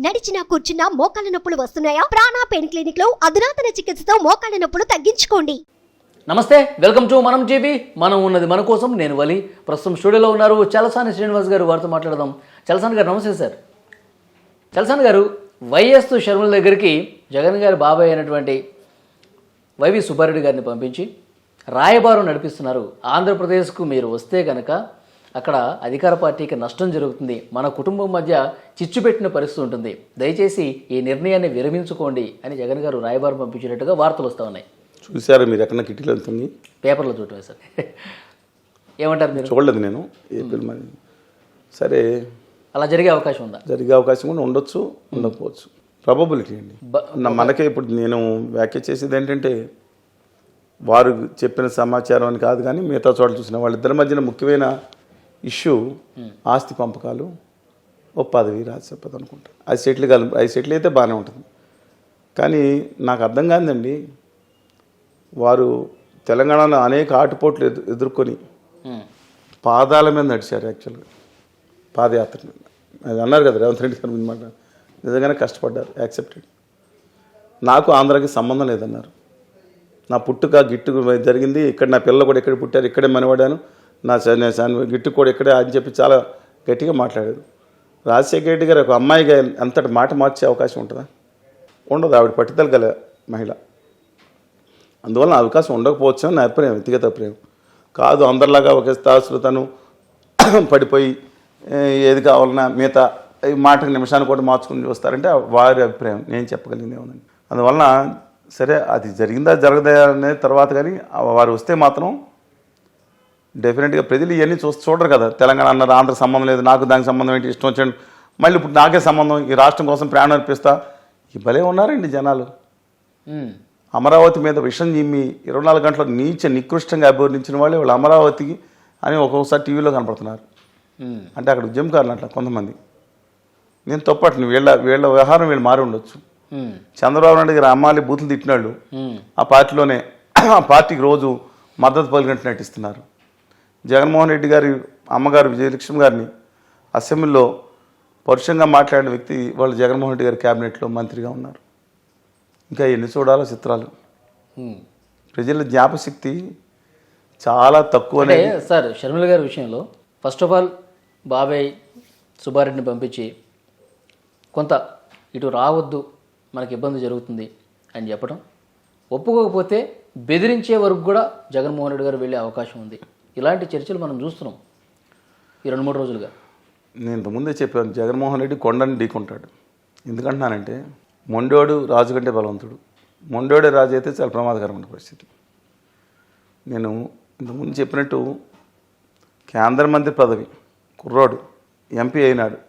నడిచినా కూర్చున్నా మోకాళ్ళ నొప్పులు వస్తున్నాయా? ప్రాణ పెయిన్ క్లినిక్ లో అధునాతన చికిత్సతో మోకాళ్ళ నొప్పులు తగ్గించుకోండి. నమస్తే, వెల్కమ్ టు మనం టీవీ. మనం ఉన్నది మన కోసం. నేను వలి. ప్రస్తుతం స్టూడియోలో ఉన్నారు చలసాని శ్రీనివాస్ గారు. వారితో మాట్లాడదాం. చలసాని గారు నమస్తే సార్. చలసాని గారు, వైఎస్ షర్మిల దగ్గరికి జగన్ గారి బాబాయ్ అయినటువంటి వైవి సుబ్బారెడ్డి గారిని పంపించి రాయబారం నడిపిస్తున్నారు. ఆంధ్రప్రదేశ్కు మీరు వస్తే కనుక అక్కడ అధికార పార్టీకి నష్టం జరుగుతుంది, మన కుటుంబం మధ్య చిచ్చు పెట్టిన పరిస్థితి ఉంటుంది, దయచేసి ఈ నిర్ణయాన్ని విరమించుకోండి అని జగన్ గారు రాయబారం పంపించినట్టుగా వార్తలు వస్తూ ఉన్నాయి. చూసారా మీరు? ఎక్కడ కిటికీలు వెళ్తుంది? పేపర్లో చూడటమే సార్. ఏమంటారు మీరు? చూడలేదు నేను. ఏపీఎల్ మరి సరే, అలా జరిగే అవకాశం ఉందా? జరిగే అవకాశం కూడా ఉండొచ్చు, ఉండకపోవచ్చు. ప్రాబబిలిటీ అండి. మనకే ఇప్పుడు నేను వ్యాఖ్య చేసేది ఏంటంటే, వారు చెప్పిన సమాచారం అని కాదు, కానీ మిగతా చోట్ల చూసిన వాళ్ళిద్దరి మధ్యన ముఖ్యమైన ఇష్యూ ఆస్తి పంపకాలు, ఓ పదవి, రాజ్యసభ అనుకుంటా. 5 సెట్లు అయితే బాగానే ఉంటుంది. కానీ నాకు అర్థం కాదండి, వారు తెలంగాణలో అనేక ఆటుపోట్లు ఎదుర్కొని పాదాల మీద నడిచారు. యాక్చువల్గా పాదయాత్ర అది అన్నారు కదా రేవంత్ రెడ్డి గారు మాట, నిజంగానే కష్టపడ్డారు, యాక్సెప్టెడ్. నాకు ఆంధ్రాకి సంబంధం లేదన్నారు. నా పుట్టుక గిట్టు జరిగింది ఇక్కడ, నా పిల్లలు కూడా ఇక్కడ పుట్టారు, ఇక్కడే మనవాడాను, నా గిట్టు కూడా ఇక్కడే అని చెప్పి చాలా గట్టిగా మాట్లాడారు. రాజశేఖర రెడ్డి గారు ఒక అమ్మాయిగా అంతటి మాట మార్చే అవకాశం ఉంటుందా? ఉండదు. ఆవిడ పట్టుదల గల మహిళ. అందువల్ల అవకాశం ఉండకపోవచ్చు అని నా అభిప్రాయం, వ్యక్తిగత అభిప్రాయం కాదు. అందరిలాగా ఒక స్థాసులు తను పడిపోయి ఏది కావాలన్నా మిగతా ఈ మాటకి నిమిషాన్ని కూడా మార్చుకుని వస్తారంటే వారి అభిప్రాయం, నేను చెప్పగలిగింది ఏమని. అందువలన సరే, అది జరిగిందా జరగదా అనే తర్వాత, కానీ వారు వస్తే మాత్రం డెఫినెట్గా ప్రజలు ఇవన్నీ చూడరు కదా. తెలంగాణ అన్నారు, ఆంధ్ర సంబంధం లేదు, నాకు దానికి సంబంధం ఏంటి, ఇష్టం వచ్చాడు, మళ్ళీ ఇప్పుడు నాకే సంబంధం, ఈ రాష్ట్రం కోసం ప్రాణం అర్పిస్తా, ఈ భలే ఉన్నారండి జనాలు. అమరావతి మీద విషం చిమ్మి 24 గంటలు నికృష్టంగా అభివర్ణించిన వాళ్ళే వాళ్ళు అమరావతికి అని ఒక్కొక్కసారి టీవీలో కనపడుతున్నారు. అంటే అక్కడ ఉద్యమకారులు అట్లా కొంతమంది. నేను తప్పట్ను, వీళ్ళ వ్యవహారం వీళ్ళు మారి ఉండొచ్చు. చంద్రబాబు నాయుడు గారు అమ్మాలి బూతులు తిట్టినాళ్ళు ఆ పార్టీలోనే ఆ పార్టీకి రోజు మద్దతు పలికినట్టు నటిస్తున్నారు. జగన్మోహన్ రెడ్డి గారి అమ్మగారు విజయలక్ష్మి గారిని అసెంబ్లీలో పరుషంగా మాట్లాడిన వ్యక్తి వాళ్ళు జగన్మోహన్ రెడ్డి గారి క్యాబినెట్లో మంత్రిగా ఉన్నారు. ఇంకా ఎన్ని చూడాలో చిత్రాలు. ప్రజల జ్ఞాపశక్తి చాలా తక్కువనే సార్. షర్మిల గారి విషయంలో ఫస్ట్ ఆఫ్ ఆల్ బాబాయ్ సుబ్బారెడ్డిని పంపించి కొంత ఇటు రావద్దు, మనకి ఇబ్బంది జరుగుతుంది అని చెప్పడం, ఒప్పుకోకపోతే బెదిరించే వరకు కూడా జగన్మోహన్ రెడ్డి గారు వెళ్ళే అవకాశం ఉంది. ఇలాంటి చర్చలు మనం చూస్తున్నాం ఈ 2-3 రోజులుగా. నేను ఇంతకుముందే చెప్పాను, జగన్మోహన్ రెడ్డి కొండని ఢీకొంటాడు. ఎందుకంటున్నానంటే, మొండోడు రాజు కంటే బలవంతుడు, మొండోడే రాజు అయితే చాలా ప్రమాదకరమైన పరిస్థితి. నేను ఇంతకుముందు చెప్పినట్టు కేంద్ర మంత్రి పదవి, కుర్రోడు ఎంపీ అయినాడు,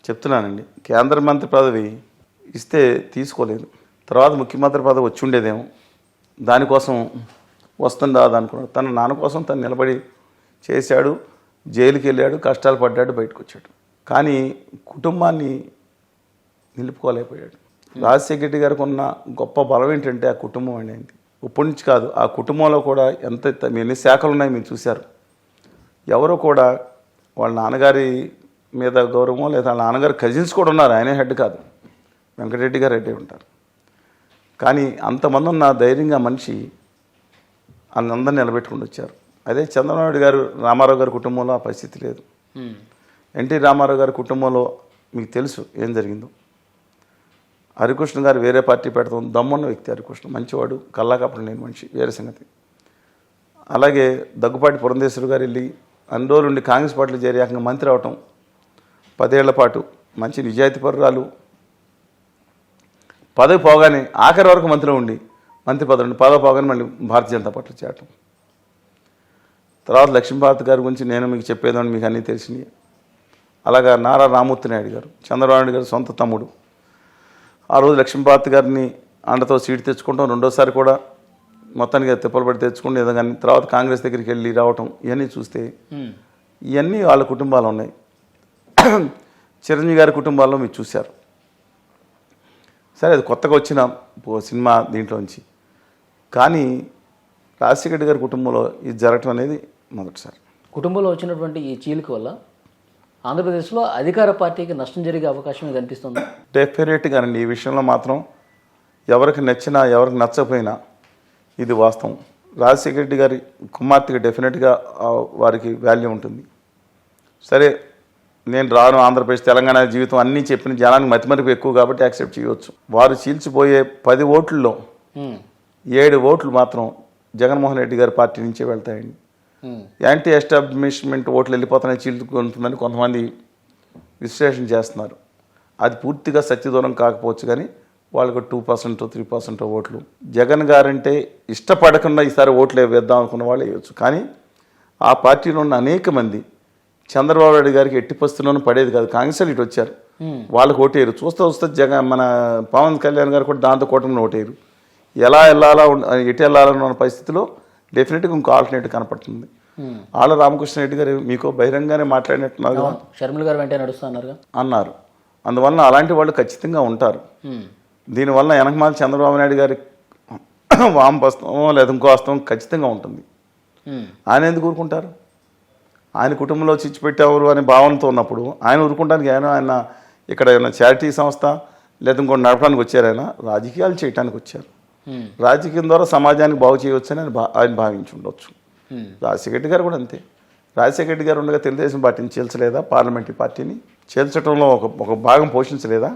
చెప్తున్నానండి, కేంద్ర మంత్రి పదవి ఇస్తే తీసుకోలేదు. తర్వాత ముఖ్యమంత్రి పదవి వచ్చి ఉండేదేమో, దానికోసం వస్తుందా అనుకున్నాడు. తన నాన్న కోసం తను నిలబడి చేశాడు, జైలుకి వెళ్ళాడు, కష్టాలు పడ్డాడు, బయటకు వచ్చాడు. కానీ కుటుంబాన్ని నిలుపుకోలేకపోయాడు. రాజశేఖర రెడ్డి గారికి ఉన్న గొప్ప బలం ఏంటంటే ఆ కుటుంబం అనేది. ఇప్పటి నుంచి కాదు, ఆ కుటుంబంలో కూడా ఎన్ని శాఖలు ఉన్నాయో మీరు చూశారు. ఎవరో కూడా వాళ్ళ నాన్నగారి మీద గౌరవమో లేదా వాళ్ళ నాన్నగారు కజిన్స్ కూడా ఉన్నారు, ఆయనే హెడ్ కాదు, వెంకటరెడ్డి గారు హెడ్ ఉంటారు. కానీ అంతమంది ఉన్న ధైర్యంగా మనిషి అందరిని నిలబెట్టుకుని వచ్చారు. అదే చంద్రబాబు నాయుడు గారు, రామారావు గారి కుటుంబంలో ఆ పరిస్థితి లేదు. ఎన్టీ రామారావు గారి కుటుంబంలో మీకు తెలుసు ఏం జరిగిందో. హరికృష్ణ గారు వేరే పార్టీ పెడతాం, దమ్మున్న వ్యక్తి హరికృష్ణ, మంచివాడు, కల్లాకపడం లేని మనిషి, వేరే సంగతి. అలాగే దగ్గుపాటి పురంధేశ్వరి గారు వెళ్ళి అన్ని రోజులు ఉండి కాంగ్రెస్ పార్టీలో చేరి ఏకంగా మంత్రి అవటం, 10 ఏళ్ల పాటు మంచి నిజాయితీ పరురాలు, పదవి పోగానే ఆఖరి వరకు మంత్రిలో ఉండి మంత్రి పదవి పోగానే మళ్ళీ భారతీయ జనతా పార్టీలో చేరటం. తర్వాత లక్ష్మీభారతి గారి గురించి నేను మీకు చెప్పేదాన్ని, మీకు అన్నీ తెలిసినాయి. అలాగా నారా రామూర్తి నాయుడు గారు, చంద్రబాబు నాయుడు గారు సొంత తమ్ముడు, ఆ రోజు లక్ష్మీభారతి గారిని అండతో సీటు తెచ్చుకుంటాం, రెండోసారి కూడా మొత్తానికి తిప్పలు పడి తెచ్చుకుంటే ఏదో. కానీ తర్వాత కాంగ్రెస్ దగ్గరికి వెళ్ళి రావటం, ఇవన్నీ చూస్తే ఇవన్నీ వాళ్ళ కుటుంబాలు ఉన్నాయి. చిరంజీవి గారి కుటుంబాల్లో మీరు చూశారు. సరే, అది కొత్తగా వచ్చిన సినిమా దీంట్లోంచి. కానీ రాజశేఖర రెడ్డి గారి కుటుంబంలో ఇది జరగటం అనేది మొదటిసారి. కుటుంబంలో వచ్చినటువంటి ఈ చీలిక వల్ల ఆంధ్రప్రదేశ్లో అధికార పార్టీకి నష్టం జరిగే అవకాశం కనిపిస్తుంది. డెఫినెట్గా అండి, ఈ విషయంలో మాత్రం ఎవరికి నచ్చినా ఎవరికి నచ్చకపోయినా ఇది వాస్తవం. రాజశేఖర రెడ్డి గారి కుమార్తెకి డెఫినెట్గా వారికి వాల్యూ ఉంటుంది. సరే, నేను రాను, ఆంధ్రప్రదేశ్ తెలంగాణ జీవితం అన్నీ చెప్పిన జనానికి మతిమరుపు ఎక్కువ కాబట్టి యాక్సెప్ట్ చేయవచ్చు. వారు చీల్చిపోయే 10 ఓట్లలో 7 ఓట్లు మాత్రం జగన్మోహన్ రెడ్డి గారి పార్టీ నుంచే వెళ్తాయండి. యాంటీ ఎస్టాబ్లిష్మెంట్ ఓట్లు వెళ్ళిపోతానే చీల్చుకుంటుందని కొంతమంది విశ్లేషణ చేస్తున్నారు. అది పూర్తిగా సత్యదూరం కాకపోవచ్చు, కానీ వాళ్ళకు 2% 3% ఓట్లు. జగన్ గారంటే ఇష్టపడకుండా ఈసారి ఓట్లు వేద్దాం అనుకున్న వాళ్ళు వేయవచ్చు. కానీ ఆ పార్టీలో ఉన్న అనేక మంది చంద్రబాబు నాయుడు గారికి ఎట్టి పరిస్థితుల్లోనూ పడేది కాదు. కాంగ్రెస్ ఇటు వచ్చారు, వాళ్ళకి ఓటేరు. చూస్తే మన పవన్ కళ్యాణ్ గారు కూడా దాంతో కూటమిని ఓటేరు. ఎలా వెళ్ళాలా ఎటు వెళ్ళాలన్న పరిస్థితిలో డెఫినెట్గా ఇంకో ఆల్టర్నేటివ్ కనపడుతుంది. ఆళ్ళ రామకృష్ణారెడ్డి గారు మీకు బహిరంగానే మాట్లాడినట్టున్నారు, షర్మిల గారు వెంటనే నడుస్తున్నారు అన్నారు. అందువల్ల అలాంటి వాళ్ళు ఖచ్చితంగా ఉంటారు. దీనివల్ల వెనకమాల చంద్రబాబు నాయుడు గారి వామపస్తమో లేదా ఇంకో హస్తం ఖచ్చితంగా ఉంటుంది. ఆయన ఎందుకు ఊరుకుంటారు? ఆయన కుటుంబంలో చిచ్చు పెట్టేవారు అనే భావనతో ఉన్నప్పుడు ఆయన ఊరుకుంటానికి ఆయన ఇక్కడ ఏమైనా చారిటీ సంస్థ లేదా ఇంకోటి నడపడానికి వచ్చారు. ఆయన రాజకీయాలు చేయడానికి వచ్చారు. రాజకీయం ద్వారా సమాజానికి బాగు చేయవచ్చని ఆయన భావించి ఉండొచ్చు. రాజశేఖర రెడ్డి గారు కూడా అంతే. రాజశేఖర రెడ్డి గారు ఉండగా తెలుగుదేశం పార్టీని చేల్చలేదా? పార్లమెంటరీ పార్టీని చేల్చడంలో ఒక భాగం పోషించలేదా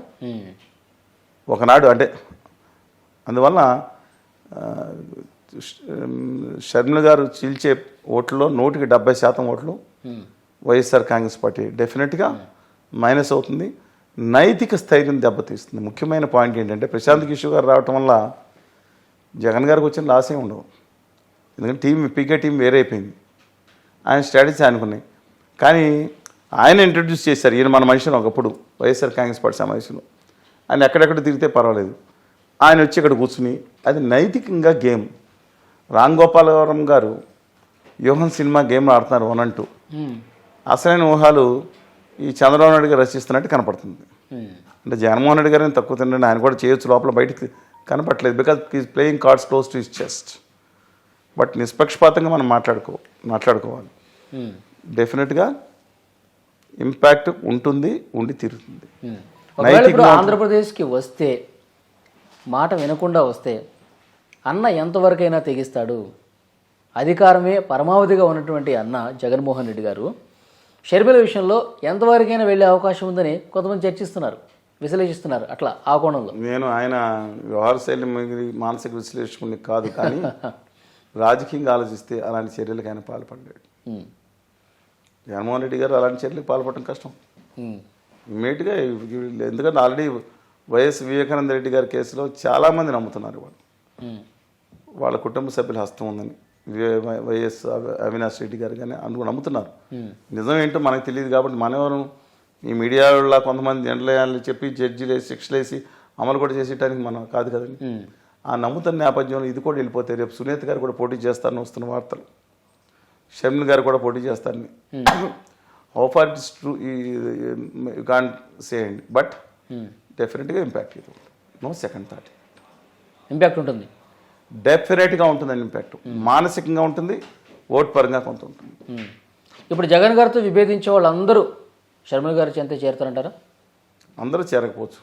ఒకనాడు? అంటే అందువల్ల షర్మిల గారు చీల్చే ఓట్లలో 170% ఓట్లు వైఎస్ఆర్ కాంగ్రెస్ పార్టీ డెఫినెట్గా మైనస్ అవుతుంది. నైతిక స్థైర్యం దెబ్బతీస్తుంది. ముఖ్యమైన పాయింట్ ఏంటంటే ప్రశాంత్ కిషోర్ గారు రావటం వల్ల జగన్ గారికి వచ్చిన లాసే ఉండవు. ఎందుకంటే పీకే టీం వేరే అయిపోయింది. ఆయన స్ట్రాటజీ అనుకున్నాయి. కానీ ఆయన ఇంట్రడ్యూస్ చేశారు, ఈయన మన మనిషిని ఒకప్పుడు వైఎస్ఆర్ కాంగ్రెస్ పార్టీ సమావేశంలో. ఆయన ఎక్కడెక్కడ తిరిగితే పర్వాలేదు, ఆయన వచ్చి ఇక్కడ కూర్చుని అది నైతికంగా గేమ్. రామ్ గోపాలవరం గారు యోహన్ సినిమా గేమ్లో ఆడుతున్నారు 1 and 2. అసలైన ఊహాలు ఈ చంద్రబాబు నాయుడు గారు రచిస్తున్నట్టు కనపడుతుంది. అంటే జగన్మోహన్ రెడ్డి గారిని తక్కువ తినండి, ఆయన కూడా చేయొచ్చు, లోపల బయటికి కనపట్లేదు. Because is playing cards close to his chest. But నిష్పక్షపాతంగా మనం మాట్లాడుకోవాలి. డెఫినెట్గా ఇంపాక్ట్ ఉంటుంది, ఉండి తీరుతుంది. ఇప్పుడు ఆంధ్రప్రదేశ్కి వస్తే, మాట వినకుండా వస్తే అన్న ఎంతవరకైనా తెగిస్తాడు. అధికారమే పరమావధిగా ఉన్నటువంటి అన్న జగన్మోహన్ రెడ్డి గారు షర్మిల విషయంలో ఎంతవరకైనా వెళ్ళే అవకాశం ఉందని కొంతమంది చర్చిస్తున్నారు, విశ్లేషిస్తున్నారు. అట్లా ఆ కోణంలో నేను ఆయన వ్యవహార శైలి మానసిక విశ్లేషకుని కాదు, కానీ రాజకీయంగా ఆలోచిస్తే అలాంటి చర్యలకు ఆయన పాల్పడ్డాడు. జగన్మోహన్ రెడ్డి గారు అలాంటి చర్యలకు పాల్పడటం కష్టం ఇమ్మీడియట్గా. ఎందుకంటే ఆల్రెడీ వైఎస్ వివేకానంద రెడ్డి గారి కేసులో చాలామంది నమ్ముతున్నారు వాళ్ళ కుటుంబ సభ్యుల హస్తం ఉందని. వైఎస్ అవినాష్ రెడ్డి గారు కానీ అందుకు నమ్ముతున్నారు. నిజం ఏంటో మనకు తెలియదు కాబట్టి మనెవరు ఈ మీడియా వాళ్ళ కొంతమంది జంటలేయాలని చెప్పి జడ్జీలు వేసి శిక్షలు వేసి అమలు కూడా చేసేయడానికి మనం కాదు కదండి. ఆ నమ్ముతున్న నేపథ్యంలో ఇది కూడా వెళ్ళిపోతాయి. రేపు సునీత గారు కూడా పోటీ చేస్తారని వస్తున్న వార్తలు, షర్మిల గారు కూడా పోటీ చేస్తారని. How far it is true you can't say అండి, బట్ డెఫినెట్గా ఇంపాక్ట్ ఇది. నో సెకండ్ థాట్, ఇంపాక్ట్ ఉంటుంది, డెఫినెట్గా ఉంటుందండి. ఇంపాక్ట్ మానసికంగా ఉంటుంది, ఓటు పరంగా కొంత ఉంటుంది. ఇప్పుడు జగన్ గారితో విభేదించే వాళ్ళందరూ షర్మిల గారి చెంత చేరుతారంటారా? అందరూ చేరకపోవచ్చు.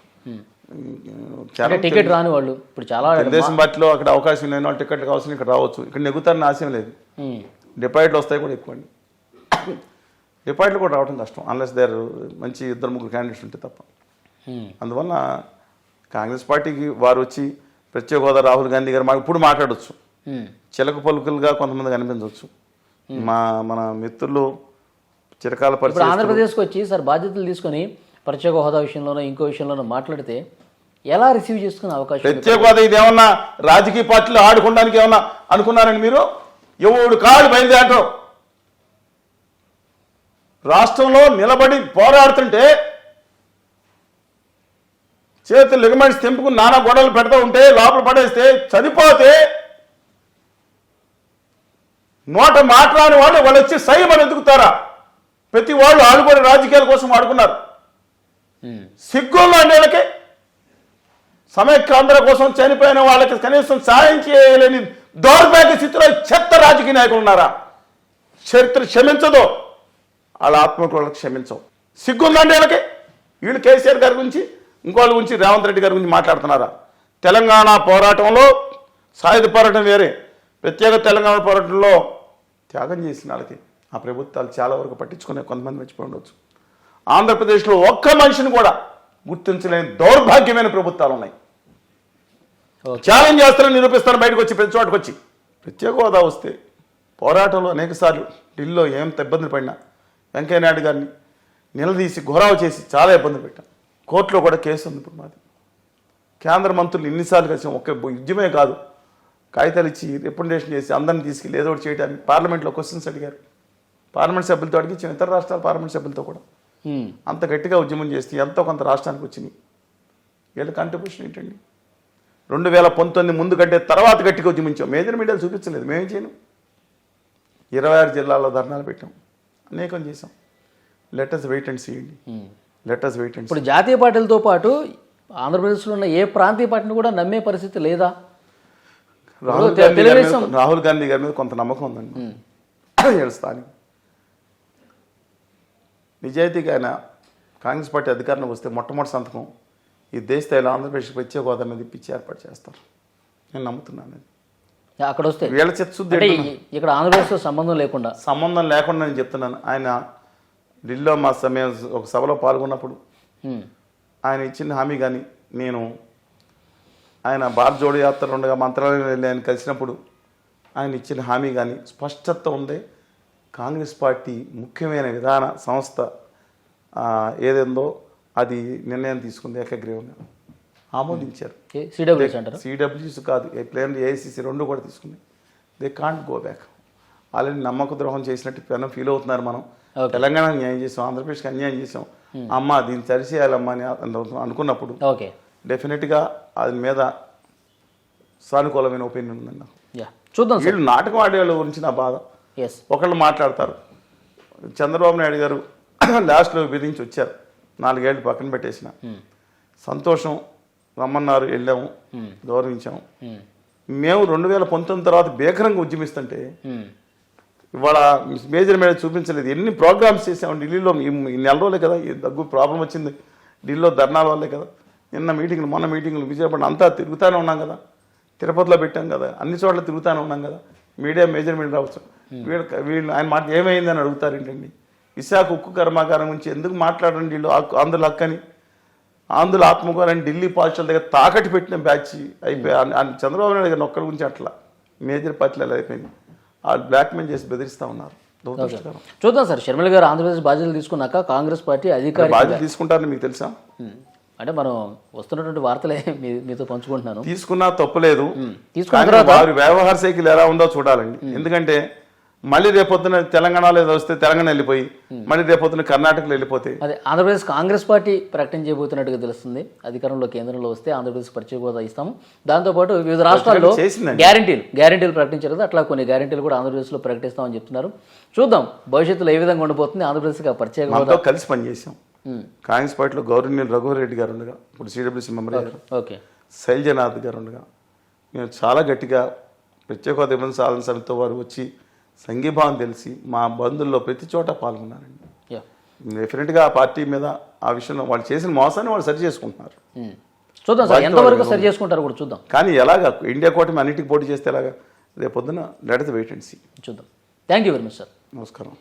టికెట్ రాని వాళ్ళు ఇప్పుడు చాలా తెలుగుదేశం పార్టీలో అక్కడ అవకాశం లేని వాళ్ళు టికెట్ కావాల్సిన ఇక్కడ రావచ్చు. ఇక్కడ నెగ్గుతారని ఆశయం లేదు. డిపాజిట్లు వస్తాయి కూడా ఎక్కువ అండి. డిపాజిట్లు కూడా రావడం కష్టం అన్లెస్ దేర్ మంచి 2-3 క్యాండిడేట్స్ ఉంటే తప్ప. అందువల్ల కాంగ్రెస్ పార్టీకి వారు వచ్చి ప్రత్యేక హోదా రాహుల్ గాంధీ గారు ఇప్పుడు మాట్లాడవచ్చు, చిలక పలుకులుగా కొంతమంది కనిపించవచ్చు. మన మిత్రులు చిరకాల పరిస్థితి ఆంధ్రప్రదేశ్కి వచ్చి సార్ బాధ్యతలు తీసుకొని ప్రత్యేక హోదా విషయంలోనో ఇంకో విషయంలోనో మాట్లాడితే ఎలా రిసీవ్ చేసుకునే అవకాశం? ప్రత్యేక హోదా ఇది ఏమన్నా రాజకీయ పార్టీలు ఆడుకోవడానికి ఏమన్నా అనుకున్నారని మీరు? ఎవడు కాళ్ళు బయలుదేరటం రాష్ట్రంలో నిలబడి పోరాడుతుంటే చేతులు లిగమెంట్స్ తెంపుకుని నానా గొడవలు పెడతా ఉంటే లోపల పడేస్తే చనిపోతే నోట మాట్లాడిన వాళ్ళు వచ్చి సైమని ఎదుగుతారా? ప్రతి వాళ్ళు ఆడుకునే రాజకీయాల కోసం ఆడుకున్నారు. సిగ్గుల్లో అనేళ్ళకి సమైక్యాంధ్ర కోసం చనిపోయిన వాళ్ళకి కనీసం సాయం చేయలేని దౌర్భాగ్య స్థితిలో చెత్త రాజకీయ నాయకులు ఉన్నారా? చరిత్ర క్షమించదు, వాళ్ళ ఆత్మకు వాళ్ళకి క్షమించవు. సిగ్గుందండి వీళ్ళకి. వీళ్ళు కేసీఆర్ గారి గురించి ఇంకోళ్ళ గురించి రేవంత్ రెడ్డి గారి గురించి మాట్లాడుతున్నారా? తెలంగాణ పోరాటంలో సాయుధ పోరాటం వేరే, ప్రత్యేక తెలంగాణ పోరాటంలో త్యాగం చేసిన వాళ్ళకి ఆ ప్రభుత్వాలు చాలా వరకు పట్టించుకునే కొంతమంది మర్చిపోయి ఉండవచ్చు. ఆంధ్రప్రదేశ్లో ఒక్క మనిషిని కూడా గుర్తించలేని దౌర్భాగ్యమైన ప్రభుత్వాలు ఉన్నాయి. ఛాలెంజ్ చేస్తారని నిరూపిస్తారు బయటకు వచ్చి, ప్రతి చోటకు వచ్చి. ప్రత్యేక హోదా వస్తే పోరాటంలో అనేకసార్లు ఢిల్లీలో ఏం ఇబ్బందులు పడినా వెంకయ్యనాయుడు గారిని నిలదీసి ఘోరావు చేసి చాలా ఇబ్బందులు పెట్టాం. కోర్టులో కూడా కేసు ఉంది ఇప్పుడు మాది. కేంద్ర మంత్రులు ఎన్నిసార్లు కలిసి ఒక్క యుద్ధమే కాదు, కాగితాలు ఇచ్చి రిప్రజెంటేషన్ చేసి అందరిని తీసుకెళ్ళి ఏదో ఒకటి చేయడానికి పార్లమెంట్లో క్వశ్చన్స్ అడిగారు. పార్లమెంట్ సభ్యులతో అడిగించిన ఇతర రాష్ట్రాల పార్లమెంట్ సభ్యులతో కూడా అంత గట్టిగా ఉద్యమం చేస్తే ఎంతో కొంత రాష్ట్రానికి వచ్చినాయి. వీళ్ళ కాంట్రిబ్యూషన్ ఏంటండి? 2019 ముందు కంటే తర్వాత గట్టిగా ఉద్యమించాం. మేజర్ మీడియాలు చూపించలేదు, మేమేం చేయను. 26 జిల్లాల్లో ధర్నాలు పెట్టాం, అనేకం చేసాం. లెటర్స్ వెయిట్ అండ్ సీ అండి, లెటర్స్ వెయిట్ అండ్. ఇప్పుడు జాతీయ పార్టీలతో పాటు ఆంధ్రప్రదేశ్లో ఉన్న ఏ ప్రాంతీయ పార్టీని కూడా నమ్మే పరిస్థితి లేదా? రాహుల్ గాంధీ గారి మీద కొంత నమ్మకం ఉందండి. స్థానిక నిజాయితీగా ఆయన కాంగ్రెస్ పార్టీ అధికారంలోకి వస్తే మొట్టమొదటి సంతకం ఈ దేశ స్థాయిలో ఆంధ్రప్రదేశ్ ప్రత్యేక హోదా మీద ఇప్పించి ఏర్పాటు చేస్తారు. నేను నమ్ముతున్నాను. అక్కడ వస్తే వీళ్ళ చిత్తుద్ది ఇక్కడ ఆంధ్రప్రదేశ్తో సంబంధం లేకుండా నేను చెప్తున్నాను. ఆయన ఢిల్లీలో మా సమయం ఒక సభలో పాల్గొన్నప్పుడు ఆయన ఇచ్చిన హామీ కానీ, నేను ఆయన భారత్ జోడో యాత్ర ఉండగా మంత్రాలయం వెళ్ళి ఆయన కలిసినప్పుడు ఆయన ఇచ్చిన హామీ కానీ స్పష్టత ఉంది. కాంగ్రెస్ పార్టీ ముఖ్యమైన విధాన సంస్థ ఏదేందో అది నిర్ణయం తీసుకుంది, ఏకగ్రీవంగా ఆమోదించారు. సిడబ్ల్యూసీ కాదు, ప్లేన్ ఏఐసిసి రెండు కూడా తీసుకుంది. They can't go back. Already నమ్మక ద్రోహం చేసినట్టు పెనం ఫీల్ అవుతున్నారు. మనం తెలంగాణకు అన్యాయం చేసాం, ఆంధ్రప్రదేశ్కి అన్యాయం చేసాం, అమ్మ దీన్ని సరిచేయాలమ్మా అని అనుకున్నప్పుడు డెఫినెట్గా దాని మీద సానుకూలమైన ఒపీనియన్ ఉందండి నాకు. చూద్దాం. వీళ్ళు నాటకం ఆడేవాళ్ళ గురించి నా బాధ. ఒకళ్ళు మాట్లాడతారు. చంద్రబాబు నాయుడు గారు లాస్ట్లో బెదిరించి వచ్చారు, 4 ఏళ్ళు పక్కన పెట్టేసిన. సంతోషం, రమ్మన్నారు, వెళ్ళాము, గౌరవించాము. మేము 2019 తర్వాత భీకరంగా ఉద్యమిస్తుంటే ఇవాళ మేజర్ మీద చూపించలేదు. ఎన్ని ప్రోగ్రామ్స్ చేసాము ఢిల్లీలో. ఈ నెల రోజులే కదా ఈ దగ్గు ప్రాబ్లం వచ్చింది, ఢిల్లీలో ధర్నాల వల్లే కదా. నిన్న మీటింగ్లు, మొన్న మీటింగ్లు, విజయవాడ అంతా తిరుగుతూనే ఉన్నాం కదా, తిరుపతిలో పెట్టాం కదా, అన్ని చోట్ల తిరుగుతూనే ఉన్నాం కదా. మీడియా మేజర్ మీడియా రావచ్చు. వీళ్ళు ఆయన మాట ఏమైందని అడుగుతారు ఏంటండి? విశాఖ ఉక్కు కర్మాగారం గురించి ఎందుకు మాట్లాడండి? వీళ్ళు ఆంధ్రుల హక్కని, ఆంధ్రుల ఆత్మగౌరవాన్ని ఢిల్లీ పాలిషల దగ్గర తాకట్టు పెట్టిన బ్యాచ్ అయిపోయి చంద్రబాబు నాయుడు గారిని ఒక్కడి గురించి అట్లా మేజర్ పార్టీలు ఎలా అయిపోయింది. వాళ్ళు బ్లాక్మెయిల్ చేసి బెదిరిస్తూ ఉన్నారు. చూద్దాం సార్. షర్మిల గారు ఆంధ్రప్రదేశ్ బాధ్యతలు తీసుకున్నాక కాంగ్రెస్ పార్టీ అధికార బాధ్యత తీసుకుంటారని మీకు తెలుసా? అంటే మనం వస్తున్నటువంటి వార్తలే మీతో పంచుకుంటున్నాను. తీసుకున్నా తప్పలేదు, వారి వ్యవహార సైకిల్ ఎలా ఉందో చూడాలండి. ఎందుకంటే మళ్ళీ రేపొద్దున తెలంగాణలో ఏదో వస్తే తెలంగాణ వెళ్ళిపోయి మళ్ళీ రేపొద్దున కర్ణాటకలో వెళ్ళిపోతే అదే ఆంధ్రప్రదేశ్ కాంగ్రెస్ పార్టీ ప్రకటన చేయబోతున్నట్టుగా తెలుస్తుంది. అధికారంలో కేంద్రంలో వస్తే ఆంధ్రప్రదేశ్ ప్రత్యేక హోదా ఇస్తాము, దాంతోపాటు వివిధ రాష్ట్రాల్లో గ్యారంటీలు ప్రకటించారు కదా, అట్లా కొన్ని గ్యారంటీలు కూడా ఆంధ్రప్రదేశ్లో ప్రకటిస్తామని చెప్తున్నారు. చూద్దాం భవిష్యత్తులో ఏ విధంగా ఉండబోతుంది. ఆంధ్రప్రదేశ్కి ప్రత్యేక హోదా కలిసి పనిచేసాం. కాంగ్రెస్ పార్టీలో గౌరవనీయులు రఘువర్ రెడ్డి గారు ఉండగా, ఇప్పుడు సిడబ్ల్యూసీ మెంబర్ గారు శైలజనాథ్ గారు ఉండగా మేము చాలా గట్టిగా ప్రత్యేక హోదా ఇబ్బంది సాధన సమితితో వారు వచ్చి సంఘీభావం తెలిసి మా బంధుల్లో ప్రతి చోట పాల్గొన్నారండి. డెఫినెట్గా ఆ పార్టీ మీద ఆ విషయంలో వాళ్ళు చేసిన మోసాన్ని వాళ్ళు సరి చేసుకుంటున్నారు. చూద్దాం సార్ ఎంతవరకు సరి చేసుకుంటారు కూడా చూద్దాం. కానీ ఎలాగా ఇండియా కూటమి అన్నిటికీ పోటీ చేస్తే ఎలాగా? రేపొద్దున let the wait and see. చూద్దాం. Thank you very much sir. నమస్కారం.